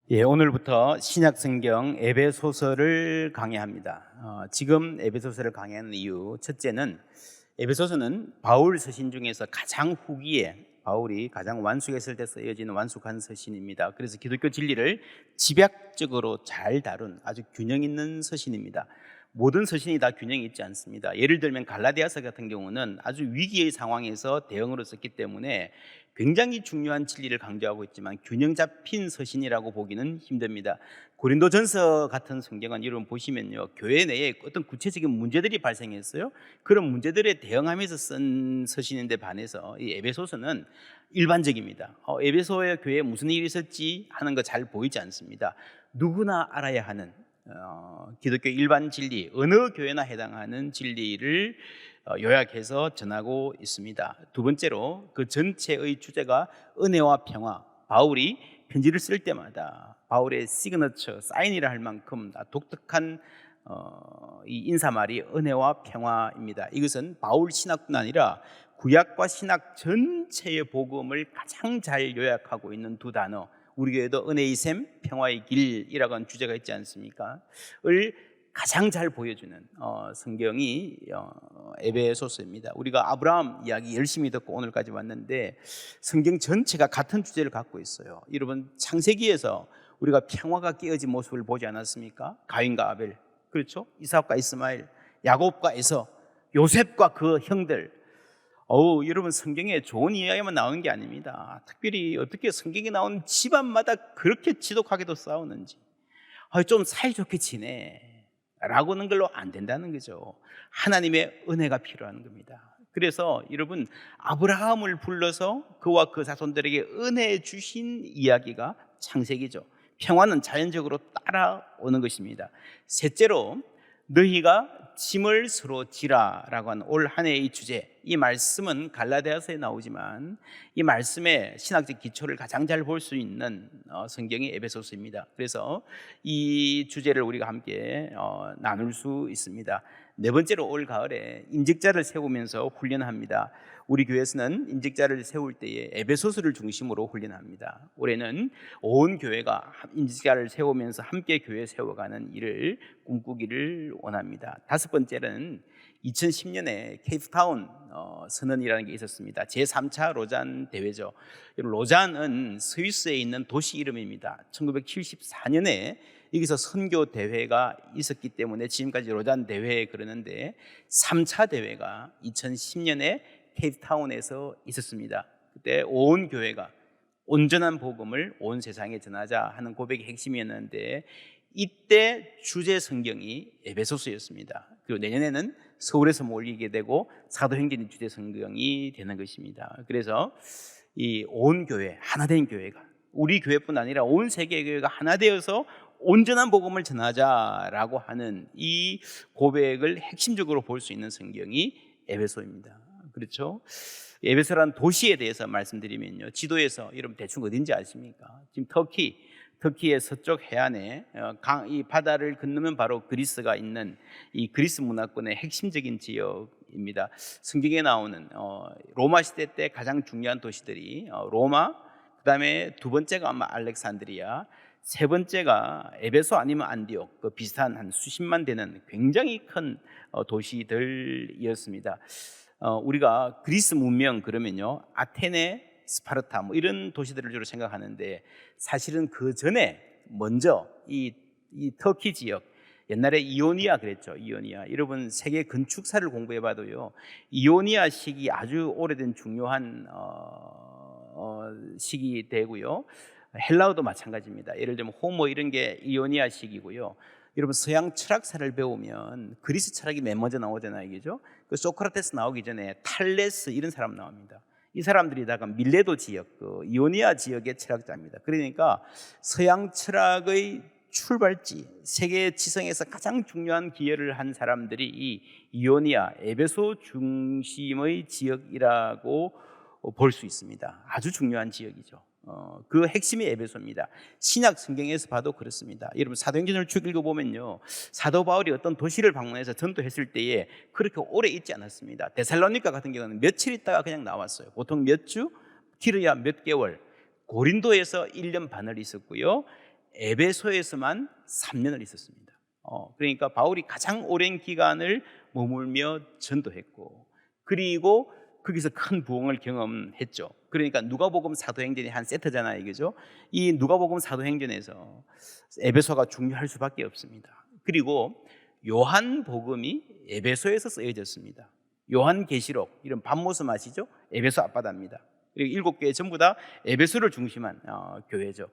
오늘부터 신약성경 에베소서를 강해합니다. 지금 에베소서를 강해하는 이유, 첫째는 에베소서는 바울 서신 중에서 가장 후기에 바울이 가장 완숙했을 때 쓰여지는 완숙한 서신입니다. 그래서 기독교 진리를 집약적으로 잘 다룬 아주 균형 있는 서신입니다. 모든 서신이 다 균형이 있지 않습니다. 예를 들면 갈라디아서 같은 경우는 아주 위기의 상황에서 대응으로 썼기 때문에 굉장히 중요한 진리를 강조하고 있지만 균형 잡힌 서신이라고 보기는 힘듭니다. 고린도전서 같은 성경은 여러분 보시면요, 교회 내에 어떤 구체적인 문제들이 발생했어요. 그런 문제들에 대응하면서 쓴 서신인데 반해서 이 에베소서는 일반적입니다. 에베소의 교회에 무슨 일이 있었지 하는 거 잘 보이지 않습니다. 누구나 알아야 하는 기독교 일반 진리, 어느 교회나 해당하는 진리를 요약해서 전하고 있습니다. 두 번째로 그 전체의 주제가 은혜와 평화. 바울이 편지를 쓸 때마다 바울의 시그너처, 사인이라 할 만큼 독특한 이 인사말이 은혜와 평화입니다. 이것은 바울 신학뿐 아니라 구약과 신학 전체의 복음을 가장 잘 요약하고 있는 두 단어, 우리 교회도 은혜의 샘, 평화의 길이라고 하는 주제가 있지 않습니까? 을 가장 잘 보여주는 성경이 에베소서입니다. 우리가 아브라함 이야기 열심히 듣고 오늘까지 왔는데 성경 전체가 같은 주제를 갖고 있어요. 여러분, 창세기에서 우리가 평화가 깨어진 모습을 보지 않았습니까? 가인과 아벨, 그렇죠? 이삭과 이스마엘, 야곱과 에서, 요셉과 그 형들. 여러분, 성경에 좋은 이야기만 나오는 게 아닙니다. 특별히 어떻게 성경에 나오는 집안마다 그렇게 지독하게도 싸우는지, 좀 사이좋게 지내 라고 하는 걸로 안 된다는 거죠. 하나님의 은혜가 필요한 겁니다. 그래서 여러분, 아브라함을 불러서 그와 그 자손들에게 은혜 주신 이야기가 창세기죠. 평화는 자연적으로 따라오는 것입니다. 셋째로, 너희가 짐을 서로 지라라고 하는 올 한 해의 주제, 이 말씀은 갈라디아서에 나오지만 이 말씀의 신학적 기초를 가장 잘 볼 수 있는 성경이 에베소서입니다. 그래서 이 주제를 우리가 함께 나눌 수 있습니다. 네 번째로, 올 가을에 임직자를 세우면서 훈련합니다. 우리 교회에서는 임직자를 세울 때에 에베소서를 중심으로 훈련합니다. 올해는 온 교회가 임직자를 세우면서 함께 교회 세워가는 일을 꿈꾸기를 원합니다. 다섯 번째는 2010년에 케이프타운 선언이라는 게 있었습니다. 제3차 로잔 대회죠. 로잔은 스위스에 있는 도시 이름입니다. 1974년에 여기서 선교 대회가 있었기 때문에 지금까지 로잔 대회 그러는데 3차 대회가 2010년에 케이프타운에서 있었습니다. 그때 온 교회가 온전한 복음을 온 세상에 전하자 하는 고백이 핵심이었는데 이때 주제 성경이 에베소서였습니다. 그리고 내년에는 서울에서 모이게 되고 사도행전이 주제 성경이 되는 것입니다. 그래서 이 온 교회, 하나된 교회가, 우리 교회뿐 아니라 온 세계 교회가 하나 되어서 온전한 복음을 전하자라고 하는 이 고백을 핵심적으로 볼 수 있는 성경이 에베소입니다. 그렇죠? 에베소라는 도시에 대해서 말씀드리면요, 지도에서 여러분 대충 어딘지 아십니까? 지금 터키의 서쪽 해안에 이 바다를 건너면 바로 그리스가 있는 이 그리스 문화권의 핵심적인 지역입니다. 성경에 나오는 로마 시대 때 가장 중요한 도시들이 로마, 그 다음에 두 번째가 아마 알렉산드리아, 세 번째가 에베소 아니면 안디옥, 그 비슷한 한 수십만 되는 굉장히 큰 도시들이었습니다. 우리가 그리스 문명 그러면요, 아테네, 스파르타 뭐 이런 도시들을 주로 생각하는데 사실은 그 전에 먼저 이 터키 지역, 옛날에 이오니아 그랬죠. 이오니아. 여러분 세계 건축사를 공부해봐도요, 이오니아식이 아주 오래된 중요한 식이 되고요. 헬라어도 마찬가지입니다. 예를 들면 호모 이런 게 이오니아식이고요. 여러분 서양 철학사를 배우면 그리스 철학이 맨 먼저 나오잖아요, 그죠? 그 소크라테스 나오기 전에 탈레스 이런 사람 나옵니다. 이 사람들이다가 밀레도 지역, 그 이오니아 지역의 철학자입니다. 그러니까 서양 철학의 출발지, 세계 지성에서 가장 중요한 기여를 한 사람들이 이 이오니아, 에베소 중심의 지역이라고 볼 수 있습니다. 아주 중요한 지역이죠. 그 핵심이 에베소입니다. 신약 성경에서 봐도 그렇습니다. 여러분 사도행전을 쭉 읽어보면요, 사도 바울이 어떤 도시를 방문해서 전도했을 때에 그렇게 오래 있지 않았습니다. 데살로니가 같은 경우는 며칠 있다가 그냥 나왔어요. 보통 몇 주, 길어야 몇 개월. 고린도에서 1년 반을 있었고요, 에베소에서만 3년을 있었습니다. 그러니까 바울이 가장 오랜 기간을 머물며 전도했고, 그리고 거기서 큰 부흥을 경험했죠. 그러니까 누가복음 사도행전이 한 세트잖아요, 그죠? 이 누가복음 사도행전에서 에베소가 중요할 수밖에 없습니다. 그리고 요한복음이 에베소에서 쓰여졌습니다. 요한계시록, 이런 밤모습 아시죠? 에베소 앞바다입니다. 그리고 7교회 전부 다 에베소를 중심한 교회죠.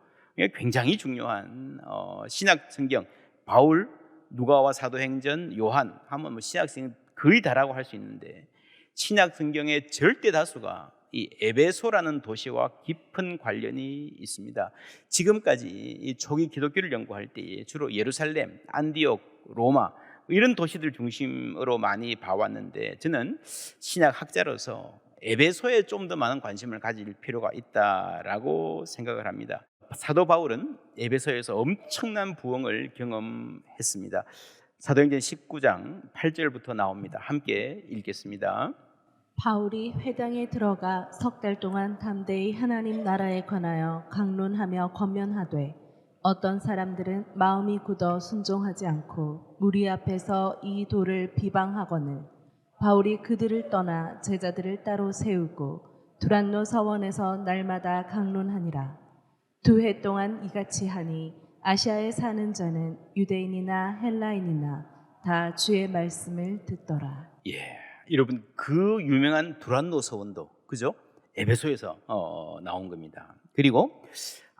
굉장히 중요한 신약 성경, 바울, 누가와 사도행전, 요한 하면 뭐 신약 성경 거의 다라고 할 수 있는데, 신약 성경의 절대 다수가 이 에베소라는 도시와 깊은 관련이 있습니다. 지금까지 이 초기 기독교를 연구할 때 주로 예루살렘, 안디옥, 로마 이런 도시들 중심으로 많이 봐왔는데, 저는 신약 학자로서 에베소에 좀 더 많은 관심을 가질 필요가 있다라고 생각을 합니다. 사도 바울은 에베소에서 엄청난 부흥을 경험했습니다. 사도행전 19장 8절부터 나옵니다. 함께 읽겠습니다. 바울이 회당에 들어가 석 달 동안 담대히 하나님 나라에 관하여 강론하며 권면하되, 어떤 사람들은 마음이 굳어 순종하지 않고 무리 앞에서 이 도를 비방하거늘 바울이 그들을 떠나 제자들을 따로 세우고 두란노 서원에서 날마다 강론하니라. 2해 동안 이같이 하니 아시아에 사는 자는 유대인이나 헬라인이나 다 주의 말씀을 듣더라. 여러분, 그 유명한 두란노 서원도, 그죠? 에베소에서 나온 겁니다. 그리고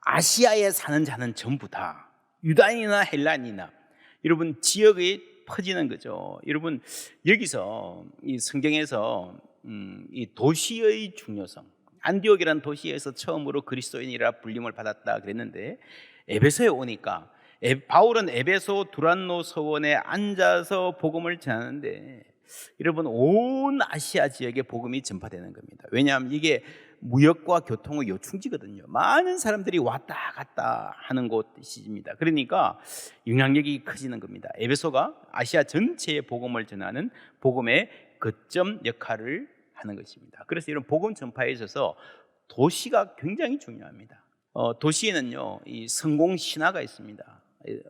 아시아에 사는 자는 전부 다 유다인이나 헬라인이나, 여러분 지역에 퍼지는 거죠. 여러분, 여기서 이 성경에서 이 도시의 중요성, 안디옥이라는 도시에서 처음으로 그리스도인이라 불림을 받았다 그랬는데, 에베소에 오니까 바울은 에베소 두란노 서원에 앉아서 복음을 전하는데, 여러분 온 아시아 지역에 복음이 전파되는 겁니다. 왜냐하면 이게 무역과 교통의 요충지거든요. 많은 사람들이 왔다 갔다 하는 곳입니다. 그러니까 영향력이 커지는 겁니다. 에베소가 아시아 전체에 복음을 전하는 복음의 거점 역할을 하는 것입니다. 그래서 이런 복음 전파에 있어서 도시가 굉장히 중요합니다. 도시에는요, 이 성공 신화가 있습니다.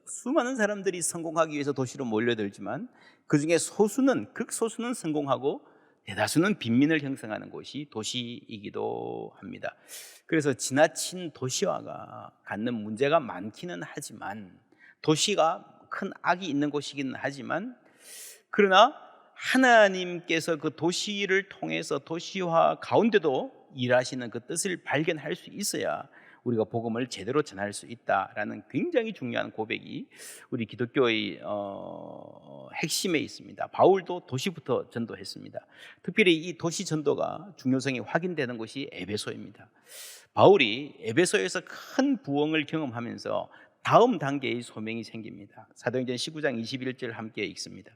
수많은 사람들이 성공하기 위해서 도시로 몰려들지만, 그 중에 극소수는 성공하고 대다수는 빈민을 형성하는 곳이 도시이기도 합니다. 그래서 지나친 도시화가 갖는 문제가 많기는 하지만, 도시가 큰 악이 있는 곳이기는 하지만, 그러나 하나님께서 그 도시를 통해서 도시화 가운데도 일하시는 그 뜻을 발견할 수 있어야 우리가 복음을 제대로 전할 수 있다라는 굉장히 중요한 고백이 우리 기독교의 핵심에 있습니다. 바울도 도시부터 전도했습니다. 특별히 이 도시 전도가 중요성이 확인되는 곳이 에베소입니다. 바울이 에베소에서 큰 부흥을 경험하면서 다음 단계의 소명이 생깁니다. 사도행전 19장 21절 함께 읽습니다.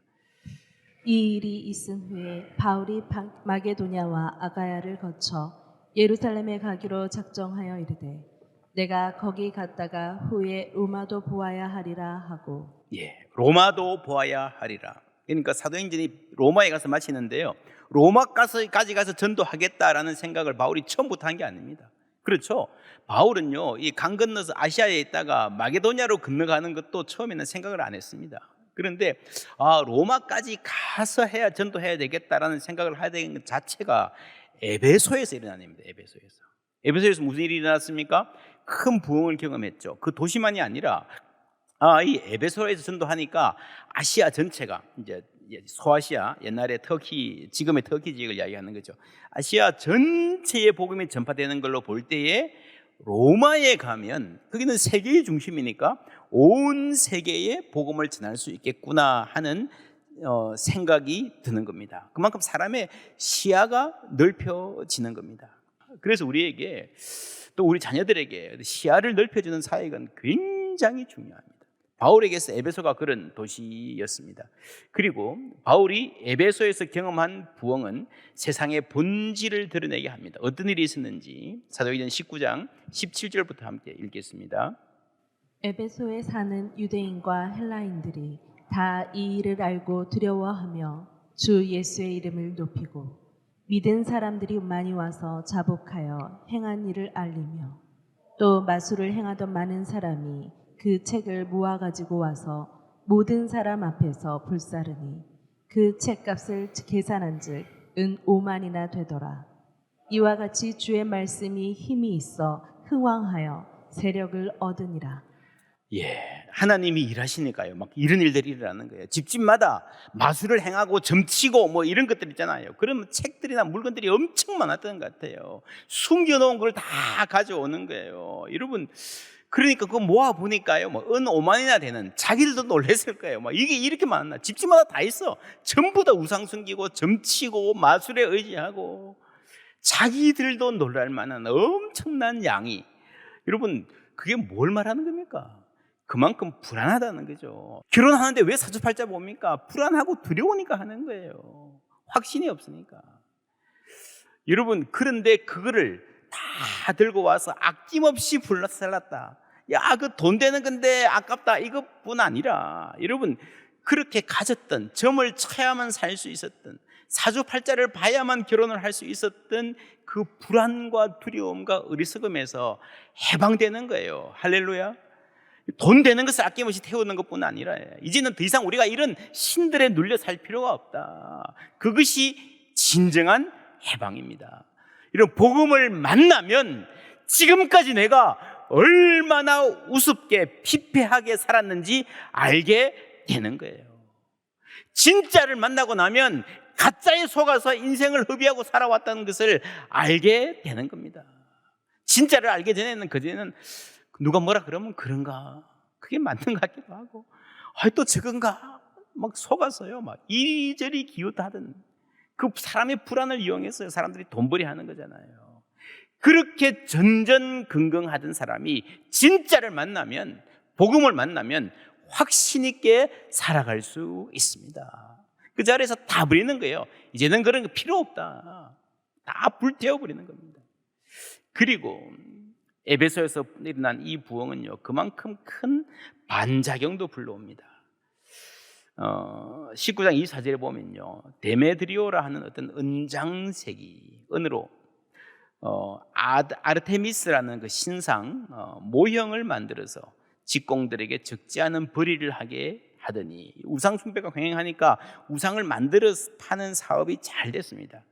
이 일이 있은 후에 바울이 마게도냐와 아가야를 거쳐 예루살렘에 가기로 작정하여 이르되, 내가 거기 갔다가 후에 로마도 보아야 하리라 하고. 로마도 보아야 하리라. 그러니까 사도행전이 로마에 가서 마치는데요, 로마까지 가서 전도하겠다라는 생각을 바울이 처음부터 한 게 아닙니다. 그렇죠? 바울은요, 이 강 건너서 아시아에 있다가 마게도냐로 건너가는 것도 처음에는 생각을 안 했습니다. 그런데 로마까지 가서 전도해야 되겠다라는 생각을 하게 된 것 자체가 에베소에서 일어난 일입니다. 에베소에서 무슨 일이 일어났습니까? 큰 부흥을 경험했죠. 그 도시만이 아니라 이 에베소에서 전도하니까 아시아 전체가, 이제 소아시아, 옛날에 터키, 지금의 터키 지역을 이야기하는 거죠. 아시아 전체에 복음이 전파되는 걸로 볼 때에 로마에 가면 거기는 세계의 중심이니까 온 세계에 복음을 전할 수 있겠구나 하는 생각이 드는 겁니다. 그만큼 사람의 시야가 넓혀지는 겁니다. 그래서 우리에게, 또 우리 자녀들에게 시야를 넓혀주는 사역은 굉장히 중요합니다. 바울에게서 에베소가 그런 도시였습니다. 그리고 바울이 에베소에서 경험한 부흥은 세상의 본질을 드러내게 합니다. 어떤 일이 있었는지 사도행전 19장 17절부터 함께 읽겠습니다. 에베소에 사는 유대인과 헬라인들이 다 이 일을 알고 두려워하며 주 예수의 이름을 높이고, 믿은 사람들이 많이 와서 자복하여 행한 일을 알리며, 또 마술을 행하던 많은 사람이 그 책을 모아 가지고 와서 모든 사람 앞에서 불사르니 그 책값을 계산한즉 은 5만이나 되더라. 이와 같이 주의 말씀이 힘이 있어 흥왕하여 세력을 얻으니라. 예, 하나님이 일하시니까요. 막 이런 일들이 일어나는 거예요. 집집마다 마술을 행하고 점치고 뭐 이런 것들 있잖아요. 그러면 책들이나 물건들이 엄청 많았던 것 같아요. 숨겨놓은 걸 다 가져오는 거예요. 여러분, 그러니까 그거 모아 보니까요, 뭐 은 5만이나 되는, 자기들도 놀랐을 거예요. 막 이게 이렇게 많나? 집집마다 다 있어. 전부 다 우상 숨기고 점치고 마술에 의지하고 자기들도 놀랄 만한 엄청난 양이. 여러분, 그게 뭘 말하는 겁니까? 그만큼 불안하다는 거죠. 결혼하는데 왜 사주팔자 봅니까? 불안하고 두려우니까 하는 거예요. 확신이 없으니까. 여러분, 그런데 그거를 다 들고 와서 아낌없이 불살랐다. 야, 그 돈 되는 건데 아깝다, 이것뿐 아니라 여러분, 그렇게 가졌던, 점을 쳐야만 살 수 있었던, 사주팔자를 봐야만 결혼을 할 수 있었던 그 불안과 두려움과 어리석음에서 해방되는 거예요. 할렐루야. 돈 되는 것을 아낌없이 태우는 것뿐 아니라 이제는 더 이상 우리가 이런 신들에 눌려 살 필요가 없다. 그것이 진정한 해방입니다. 이런 복음을 만나면 지금까지 내가 얼마나 우습게 피폐하게 살았는지 알게 되는 거예요. 진짜를 만나고 나면 가짜에 속아서 인생을 허비하고 살아왔다는 것을 알게 되는 겁니다. 진짜를 알게 전에는, 그전에는 누가 뭐라 그러면 그런가, 그게 맞는 것 같기도 하고, 또 저건가 막 속아서요, 막 이리저리 기웃하던 그 사람의 불안을 이용해서 사람들이 돈벌이 하는 거잖아요. 그렇게 전전긍긍하던 사람이 진짜를 만나면, 복음을 만나면 확신 있게 살아갈 수 있습니다. 그 자리에서 다 버리는 거예요. 이제는 그런 거 필요 없다. 다 불태워버리는 겁니다. 그리고 에베소에서 일어난 이 부흥은요, 그만큼 큰 반작용도 불러옵니다. 19장 24절에 보면요, 데메드리오라 하는 어떤 은장색이, 은으로 아르테미스라는 그 신상 모형을 만들어서 직공들에게 적지 않은 벌이를 하게 하더니, 우상 숭배가 횡행하니까 우상을 만들어 파는 사업이 잘 됐습니다.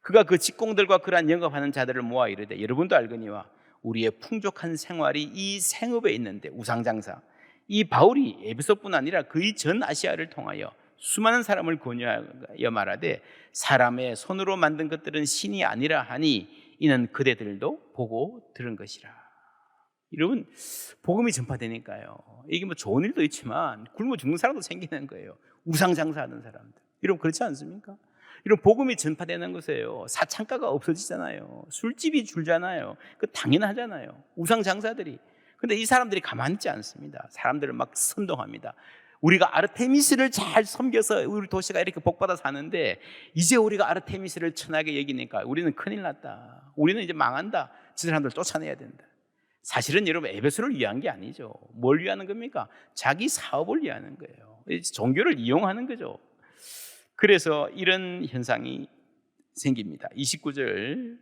그가 그 직공들과 그러한 영업하는 자들을 모아 이르되, 여러분도 알거니와 우리의 풍족한 생활이 이 생업에 있는데, 우상장사, 이 바울이 에베소뿐 아니라 거의 전 아시아를 통하여 수많은 사람을 권유하여 말하되, 사람의 손으로 만든 것들은 신이 아니라 하니 이는 그대들도 보고 들은 것이라. 여러분, 복음이 전파되니까요, 이게 뭐 좋은 일도 있지만 굶어 죽는 사람도 생기는 거예요. 우상장사하는 사람들. 여러분, 그렇지 않습니까? 이런 복음이 전파되는 것이에요. 사창가가 없어지잖아요. 술집이 줄잖아요. 그 당연하잖아요. 우상장사들이. 근데 이 사람들이 가만히 있지 않습니다. 사람들을 막 선동합니다. 우리가 아르테미스를 잘 섬겨서 우리 도시가 이렇게 복받아 사는데, 이제 우리가 아르테미스를 천하게 여기니까 우리는 큰일 났다. 우리는 이제 망한다. 저 사람들 쫓아내야 된다. 사실은 여러분, 에베소를 위한 게 아니죠. 뭘 위하는 겁니까? 자기 사업을 위하는 거예요. 종교를 이용하는 거죠. 그래서 이런 현상이 생깁니다. 29절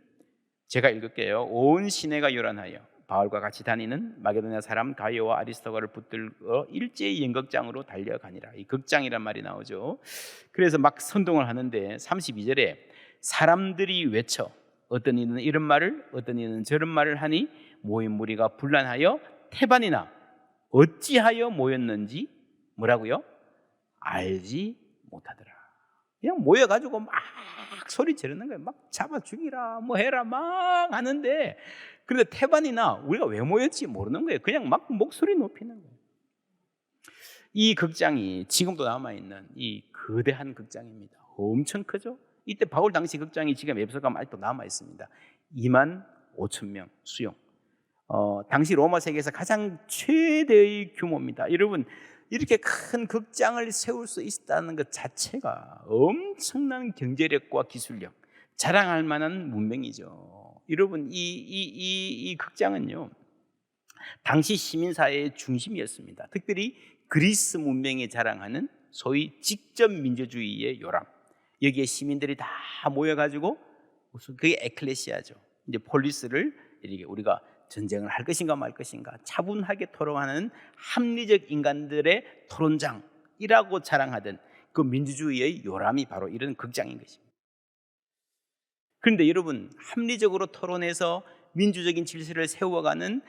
제가 읽을게요. 온 시내가 요란하여 바울과 같이 다니는 마게도냐 사람 가이오와 아리스토가를 붙들어 일제히 연극장으로 달려가니라. 이 극장이란 말이 나오죠. 그래서 막 선동을 하는데 32절에 사람들이 외쳐, 어떤 이는 이런 말을, 어떤 이는 저런 말을 하니 모인 무리가 분란하여 태반이나 어찌하여 모였는지 뭐라고요? 알지 못하더라. 그냥 모여가지고 막 소리 지르는 거예요. 막 잡아 죽이라, 뭐 해라, 막 하는데, 그런데 태반이나 우리가 왜 모였지 모르는 거예요. 그냥 막 목소리 높이는 거예요. 이 극장이 지금도 남아있는 이 거대한 극장입니다. 엄청 크죠? 이때 바울 당시 극장이 지금 에베소 가면 아직도 남아있습니다. 2만 5천 명 수용. 당시 로마 세계에서 가장 최대의 규모입니다. 여러분, 이렇게 큰 극장을 세울 수 있다는 것 자체가 엄청난 경제력과 기술력, 자랑할 만한 문명이죠. 여러분, 이 극장은요, 당시 시민사회의 중심이었습니다. 특별히 그리스 문명에 자랑하는 소위 직접 민주주의의 요람, 여기에 시민들이 다 모여가지고, 그게 에클레시아죠. 이제 폴리스를 이렇게 우리가 전쟁을 할 것인가 말 것인가 차분하게 토론하는 합리적 인간들의 토론장이라고 자랑하던 그 민주주의의 요람이 바로 이런 극장인 것입니다. 그런데 여러분, 합리적으로 토론해서 민주적인 질서를 세워가는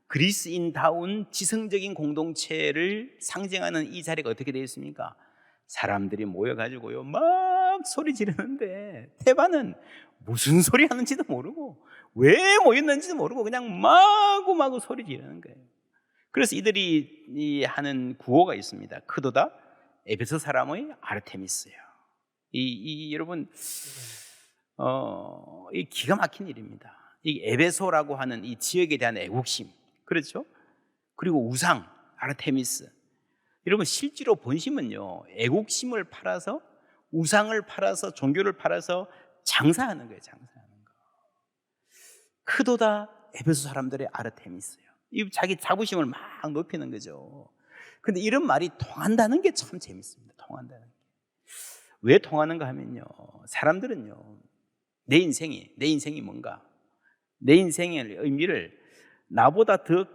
그리스인다운 지성적인 공동체를 상징하는 이 자리가 어떻게 되어 있습니까? 사람들이 모여가지고요 막 소리 지르는데 테바는 무슨 소리 하는지도 모르고 왜 모였는지도 모르고 그냥 마구마구 소리 지르는 거예요. 그래서 이들이 하는 구호가 있습니다. 크도다 에베소 사람의 아르테미스예요. 여러분 이 기가 막힌 일입니다. 이 에베소라고 하는 이 지역에 대한 애국심, 그렇죠? 그리고 우상 아르테미스. 여러분 실제로 본심은요 애국심을 팔아서 우상을 팔아서 종교를 팔아서 장사하는 거예요. 장사하는 거. 크도다 에베소 사람들의 아르테미스예요. 이 자기 자부심을 막 높이는 거죠. 근데 이런 말이 통한다는 게 참 재밌습니다. 통한다는 게. 왜 통하는가 하면요, 사람들은요 내 인생이 뭔가, 내 인생의 의미를 나보다 더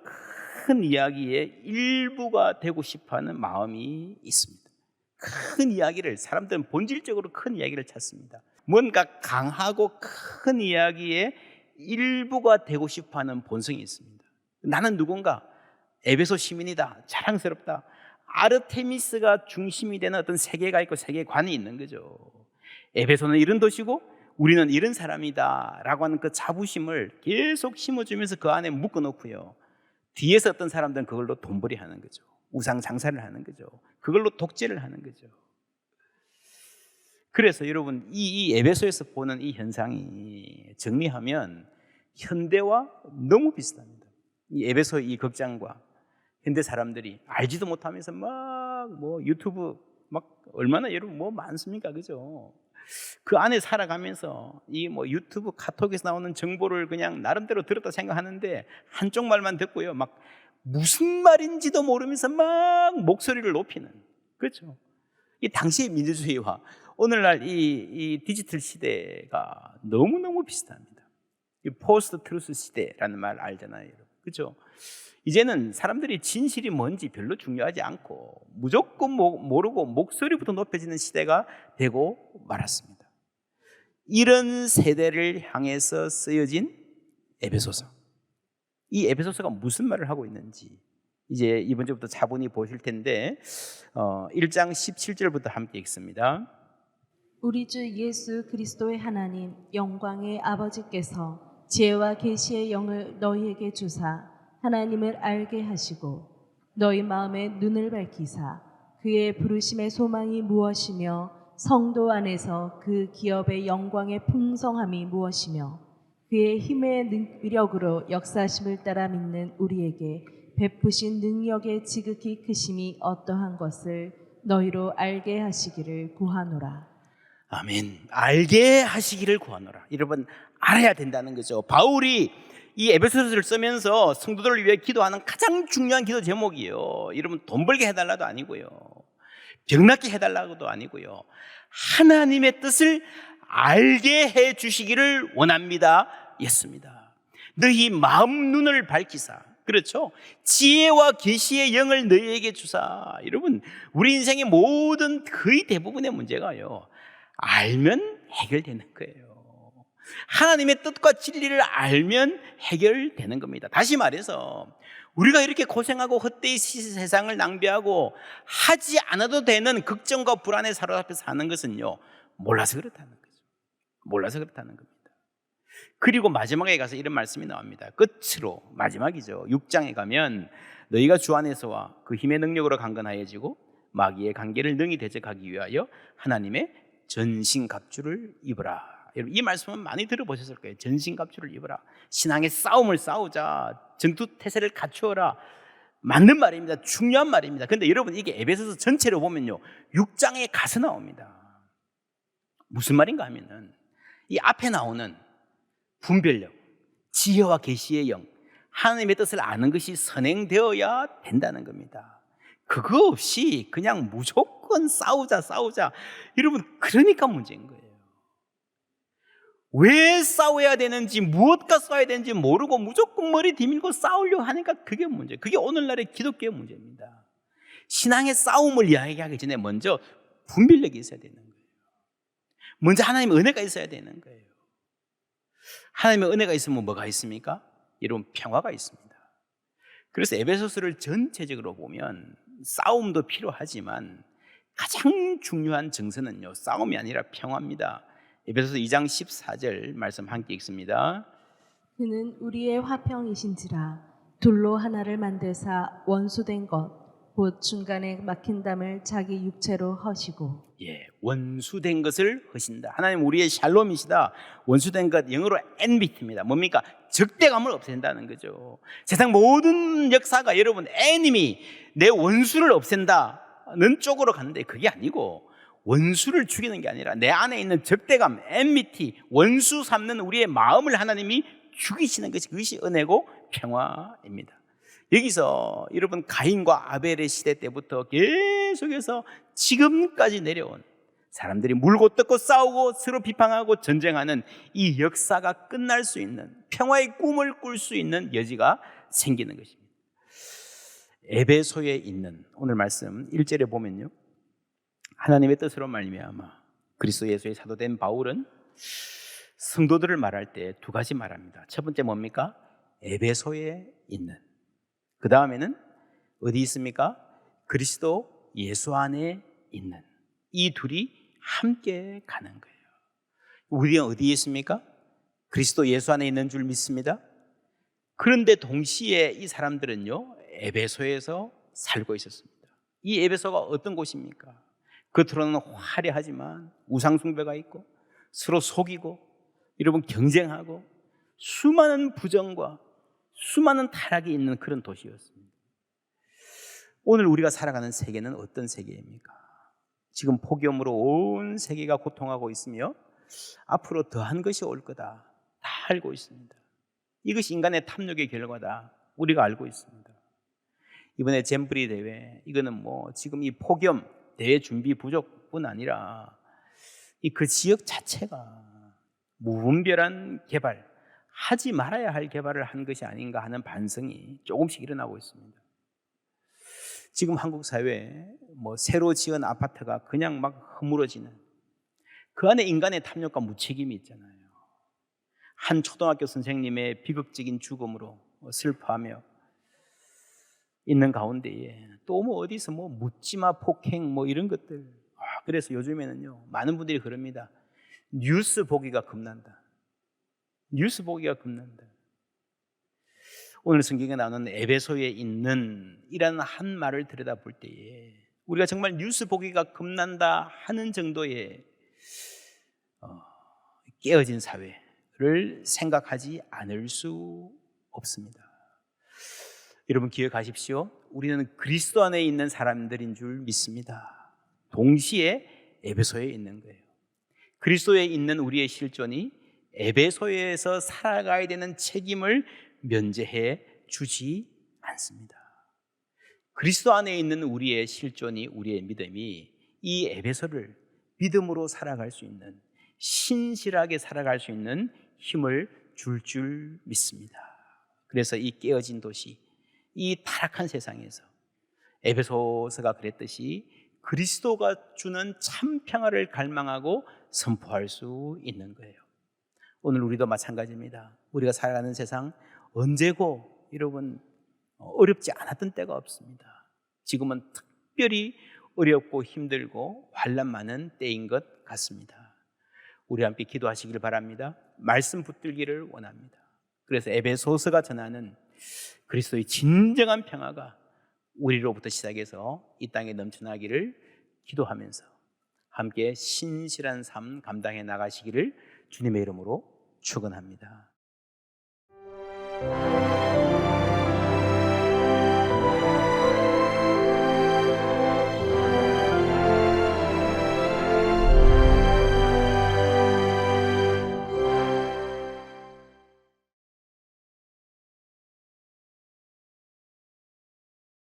큰 이야기의 일부가 되고 싶어하는 마음이 있습니다. 큰 이야기를, 사람들은 본질적으로 큰 이야기를 찾습니다. 뭔가 강하고 큰 이야기의 일부가 되고 싶어하는 본성이 있습니다. 나는 누군가, 에베소 시민이다, 자랑스럽다, 아르테미스가 중심이 되는 어떤 세계가 있고 세계관이 있는 거죠. 에베소는 이런 도시고 우리는 이런 사람이다 라고 하는 그 자부심을 계속 심어주면서 그 안에 묶어놓고요, 뒤에서 어떤 사람들은 그걸로 돈벌이 하는 거죠. 우상 장사를 하는 거죠. 그걸로 독재를 하는 거죠. 그래서 여러분 이 에베소에서 보는 이 현상이 정리하면 현대와 너무 비슷합니다. 이 에베소 이 극장과 현대 사람들이 알지도 못하면서 막 뭐 유튜브 막 얼마나 여러분 뭐 많습니까, 그죠? 그 안에 살아가면서 이 뭐 유튜브 카톡에서 나오는 정보를 그냥 나름대로 들었다 생각하는데 한쪽 말만 듣고요 막 무슨 말인지도 모르면서 막 목소리를 높이는, 그렇죠? 이 당시의 민주주의와 오늘날 이 디지털 시대가 너무너무 비슷합니다. 이 포스트 트루스 시대라는 말 알잖아요, 여러분. 그렇죠? 이제는 사람들이 진실이 뭔지 별로 중요하지 않고 무조건 모르고 목소리부터 높여지는 시대가 되고 말았습니다. 이런 세대를 향해서 쓰여진 에베소서. 이 에베소서가 무슨 말을 하고 있는지 이제 이번 주부터 차분히 보실 텐데 1장 17절부터 함께 읽습니다. 우리 주 예수 그리스도의 하나님 영광의 아버지께서 지혜와 계시의 영을 너희에게 주사 하나님을 알게 하시고 너희 마음의 눈을 밝히사 그의 부르심의 소망이 무엇이며 성도 안에서 그 기업의 영광의 풍성함이 무엇이며 그의 힘의 위력으로 역사심을 따라 믿는 우리에게 베푸신 능력의 지극히 크심이 어떠한 것을 너희로 알게 하시기를 구하노라. 아멘. 알게 하시기를 구하노라. 여러분 알아야 된다는 거죠. 바울이 이 에베소서를 쓰면서 성도들을 위해 기도하는 가장 중요한 기도 제목이에요. 여러분 돈 벌게 해달라도 아니고요, 병낫게 해달라고도 아니고요, 하나님의 뜻을 알게 해 주시기를 원합니다 였습니다. 너희 마음 눈을 밝히사, 그렇죠? 지혜와 계시의 영을 너희에게 주사. 여러분 우리 인생의 모든 거의 대부분의 문제가요 알면 해결되는 거예요. 하나님의 뜻과 진리를 알면 해결되는 겁니다. 다시 말해서 우리가 이렇게 고생하고 헛되이 세상을 낭비하고 하지 않아도 되는 걱정과 불안에 사로잡혀 사는 것은요 몰라서 그렇다는 거죠. 몰라서 그렇다는 겁니다. 그리고 마지막에 가서 이런 말씀이 나옵니다. 끝으로 마지막이죠. 6장에 가면 너희가 주 안에서와 그 힘의 능력으로 강건하여지고 마귀의 관계를 능히 대적하기 위하여 하나님의 전신갑주를 입으라. 여러분 이 말씀은 많이 들어보셨을 거예요. 전신갑주를 입으라. 신앙의 싸움을 싸우자. 전투태세를 갖추어라. 맞는 말입니다. 중요한 말입니다. 그런데 여러분 이게 에베소서 전체로 보면요 6장에 가서 나옵니다. 무슨 말인가 하면은 이 앞에 나오는 분별력, 지혜와 계시의 영, 하나님의 뜻을 아는 것이 선행되어야 된다는 겁니다. 그거 없이 그냥 무조건 싸우자. 여러분 그러니까 문제인 거예요. 왜 싸워야 되는지, 무엇과 싸워야 되는지 모르고 무조건 머리 뒤밀고 싸우려고 하니까 그게 문제예요. 그게 오늘날의 기독교의 문제입니다. 신앙의 싸움을 이야기하기 전에 먼저 분별력이 있어야 되는 거예요. 먼저 하나님의 은혜가 있어야 되는 거예요. 하나님의 은혜가 있으면 뭐가 있습니까? 여러분, 평화가 있습니다. 그래서 에베소서를 전체적으로 보면 싸움도 필요하지만 가장 중요한 정서는요, 싸움이 아니라 평화입니다. 에베소서 2장 14절 말씀 함께 읽습니다. 그는 우리의 화평이신지라 둘로 하나를 만드사 원수된 것 곧 중간에 막힌 담을 자기 육체로 허시고. 원수된 것을 허신다. 하나님 우리의 샬롬이시다. 원수된 것, 영어로 enmity입니다. 뭡니까? 적대감을 없앤다는 거죠. 세상 모든 역사가 여러분 enemy, 내 원수를 없앤다는 쪽으로 가는데 그게 아니고, 원수를 죽이는 게 아니라 내 안에 있는 적대감, enmity, 원수 삼는 우리의 마음을 하나님이 죽이시는 것이, 그것이 은혜고 평화입니다. 여기서 여러분 가인과 아벨의 시대 때부터 계속해서 지금까지 내려온 사람들이 물고 뜯고 싸우고 서로 비판하고 전쟁하는 이 역사가 끝날 수 있는, 평화의 꿈을 꿀 수 있는 여지가 생기는 것입니다. 에베소에 있는 오늘 말씀 1절에 보면요, 하나님의 뜻으로 말미암아 그리스도 예수의 사도된 바울은 성도들을 말할 때 두 가지 말합니다. 첫 번째 뭡니까? 에베소에 있는. 그 다음에는 어디 있습니까? 그리스도 예수 안에 있는. 이 둘이 함께 가는 거예요. 우리가 어디에 있습니까? 그리스도 예수 안에 있는 줄 믿습니다. 그런데 동시에 이 사람들은요, 에베소에서 살고 있었습니다. 이 에베소가 어떤 곳입니까? 겉으로는 화려하지만 우상숭배가 있고 서로 속이고 여러분 경쟁하고 수많은 부정과 수많은 타락이 있는 그런 도시였습니다. 오늘 우리가 살아가는 세계는 어떤 세계입니까? 지금 폭염으로 온 세계가 고통하고 있으며 앞으로 더한 것이 올 거다, 다 알고 있습니다. 이것이 인간의 탐욕의 결과다, 우리가 알고 있습니다. 이번에 잼브리 대회, 이거는 지금 이 폭염 대회 준비 부족뿐 아니라 그 지역 자체가 무분별한 개발, 하지 말아야 할 개발을 한 것이 아닌가 하는 반성이 조금씩 일어나고 있습니다. 지금 한국 사회에 새로 지은 아파트가 그냥 막 허물어지는, 그 안에 인간의 탐욕과 무책임이 있잖아요. 한 초등학교 선생님의 비극적인 죽음으로 슬퍼하며 있는 가운데에 또 어디서 묻지마 폭행 이런 것들. 그래서 요즘에는요, 많은 분들이 그럽니다. 뉴스 보기가 겁난다. 뉴스 보기가 겁난다. 오늘 성경에 나오는 에베소에 있는 이라는 한 말을 들여다볼 때에 우리가 정말 뉴스 보기가 겁난다 하는 정도의 깨어진 사회를 생각하지 않을 수 없습니다. 여러분 기억하십시오. 우리는 그리스도 안에 있는 사람들인 줄 믿습니다. 동시에 에베소에 있는 거예요. 그리스도에 있는 우리의 실존이 에베소에서 살아가야 되는 책임을 면제해 주지 않습니다. 그리스도 안에 있는 우리의 실존이, 우리의 믿음이 이 에베소를 믿음으로 살아갈 수 있는, 신실하게 살아갈 수 있는 힘을 줄 믿습니다. 그래서 이 깨어진 도시, 이 타락한 세상에서 에베소서가 그랬듯이 그리스도가 주는 참 평화를 갈망하고 선포할 수 있는 거예요. 오늘 우리도 마찬가지입니다. 우리가 살아가는 세상 언제고 여러분 어렵지 않았던 때가 없습니다. 지금은 특별히 어렵고 힘들고 환난 많은 때인 것 같습니다. 우리 함께 기도하시길 바랍니다. 말씀 붙들기를 원합니다. 그래서 에베소서가 전하는 그리스도의 진정한 평화가 우리로부터 시작해서 이 땅에 넘쳐나기를 기도하면서 함께 신실한 삶 감당해 나가시기를 주님의 이름으로 축원합니다.